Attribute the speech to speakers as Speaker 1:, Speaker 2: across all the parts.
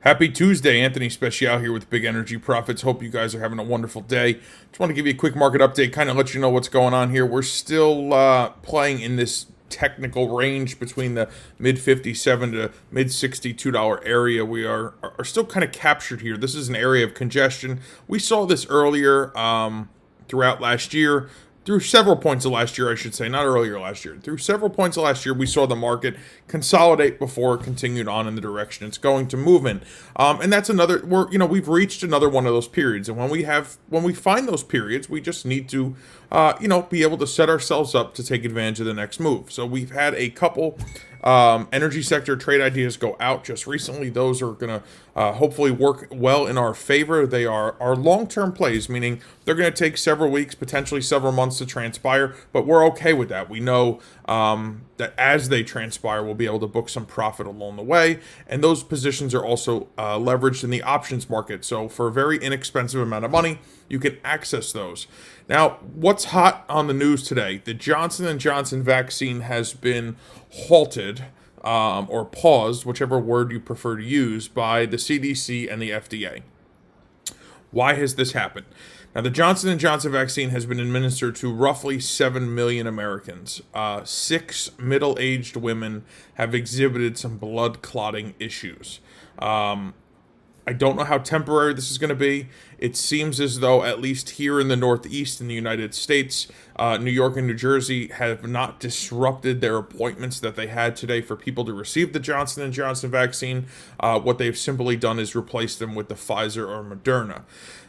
Speaker 1: Happy Tuesday, Anthony Special here with Big Energy Profits. Hope you guys are having a wonderful day. Just want to give you a quick market update, kind of let you know what's going on here. We're still playing in this technical range between the mid $57 to mid $62 area. We are still kind of captured here. This is an area of congestion. We saw this earlier throughout last year. Through several points of last year, I should say, not earlier last year. Through several points of last year, we saw the market consolidate before it continued on in the direction it's going to move in. And that's we've reached another one of those periods. And when we find those periods, we just need to, be able to set ourselves up to take advantage of the next move. So we've had a couple energy sector trade ideas go out just recently. Those are going to hopefully work well in our favor. They are our long-term plays, meaning they're going to take several weeks, potentially several months to transpire, but we're okay with that. We know that as they transpire, we'll be able to book some profit along the way, and those positions are also leveraged in the options market. So for a very inexpensive amount of money, you can access those. Now, what's hot on the news today? The Johnson & Johnson vaccine has been halted or paused, whichever word you prefer to use, by the CDC and the FDA. Why has this happened? Now, the Johnson & Johnson vaccine has been administered to roughly 7 million Americans. 6 middle-aged women have exhibited some blood clotting issues. I don't know how temporary this is going to be. It seems as though, at least here in the Northeast in the United States, New York and New Jersey have not disrupted their appointments that they had today for people to receive the Johnson & Johnson vaccine. What they've simply done is replace them with the Pfizer or Moderna.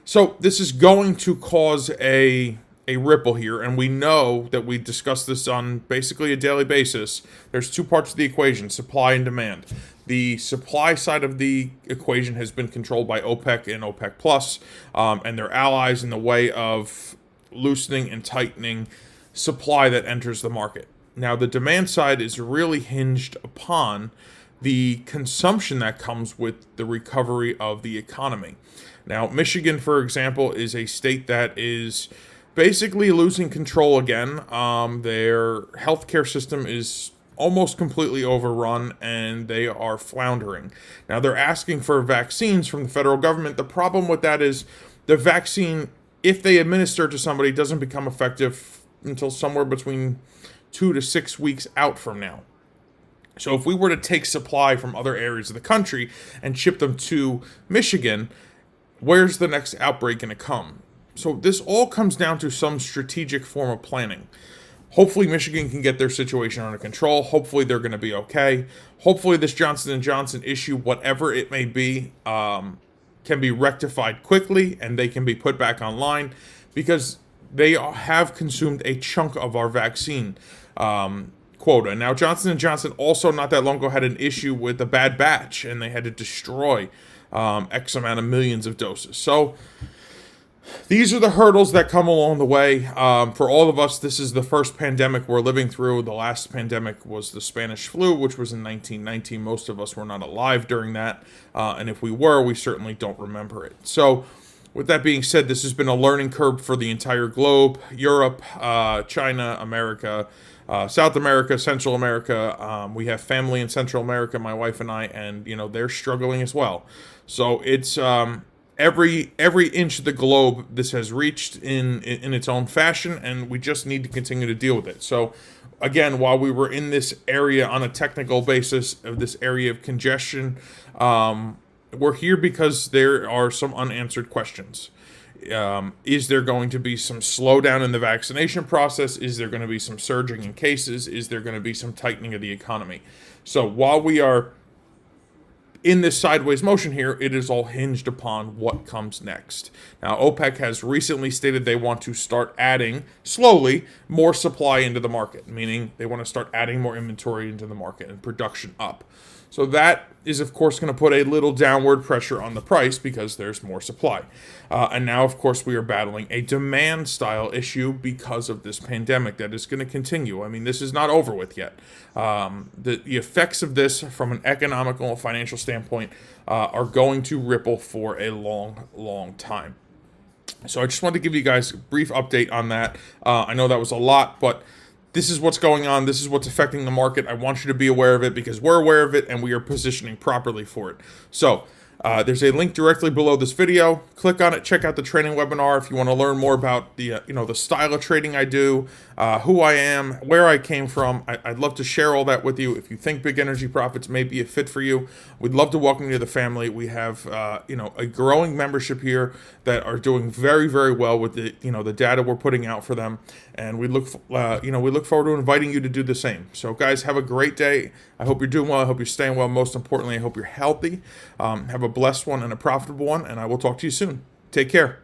Speaker 1: So this is going to cause a ripple here, and we know that we discuss this on basically a daily basis. There's two parts of the equation: supply and demand. The supply side of the equation has been controlled by OPEC and OPEC Plus and their allies in the way of loosening and tightening supply that enters the market. Now, the demand side is really hinged upon the consumption that comes with the recovery of the economy. Now, Michigan, for example, is a state that is basically losing control again. Their healthcare system is almost completely overrun, and they are floundering. Now, they're asking for vaccines from the federal government. The problem with that is the vaccine, if they administer it to somebody, doesn't become effective until somewhere between 2 to 6 weeks out from now. So if we were to take supply from other areas of the country and ship them to Michigan, where's the next outbreak going to come? So this all comes down to some strategic form of planning. Hopefully Michigan can get their situation under control. Hopefully they're going to be okay. Hopefully this Johnson & Johnson issue, whatever it may be, can be rectified quickly and they can be put back online, because they have consumed a chunk of our vaccine quota. Now, Johnson & Johnson also not that long ago had an issue with a bad batch, and they had to destroy X amount of millions of doses. So these are the hurdles that come along the way. For all of us, this is the first pandemic we're living through. The last pandemic was the Spanish flu, which was in 1919. Most of us were not alive during that. And if we were, we certainly don't remember it. So with that being said, this has been a learning curve for the entire globe: Europe, China, America, South America, Central America. We have family in Central America, my wife and I, and they're struggling as well. So it's every inch of the globe this has reached in its own fashion, and we just need to continue to deal with it. So again, while we were in this area on a technical basis of this area of congestion, we're here because there are some unanswered questions. Is there going to be some slowdown in the vaccination process? Is there going to be some surging in cases? Is there going to be some tightening of the economy? So while we are in this sideways motion here, it is all hinged upon what comes next. Now, OPEC has recently stated they want to start adding, slowly, more supply into the market, meaning they want to start adding more inventory into the market and production up. So that is, of course, going to put a little downward pressure on the price because there's more supply. And now, of course, we are battling a demand-style issue because of this pandemic that is going to continue. I mean, this is not over with yet. The effects of this from an economical and financial standpoint are going to ripple for a long, long time. So I just wanted to give you guys a brief update on that. I know that was a lot, but this is what's going on. This is what's affecting the market. I want you to be aware of it because we're aware of it and we are positioning properly for it. So There's a link directly below this video. Click on it, check out the training webinar if you want to learn more about the the style of trading I do, who I am, where I came from. I'd love to share all that with you. If you think Big Energy Profits may be a fit for you, we'd love to welcome you to the family. We have a growing membership here that are doing very, very well with the the data we're putting out for them, and we look forward to inviting you to do the same. So guys, have a great day. I hope you're doing well. I hope you're staying well. Most importantly, I hope you're healthy. Have a blessed one and a profitable one, and I will talk to you soon. Take care.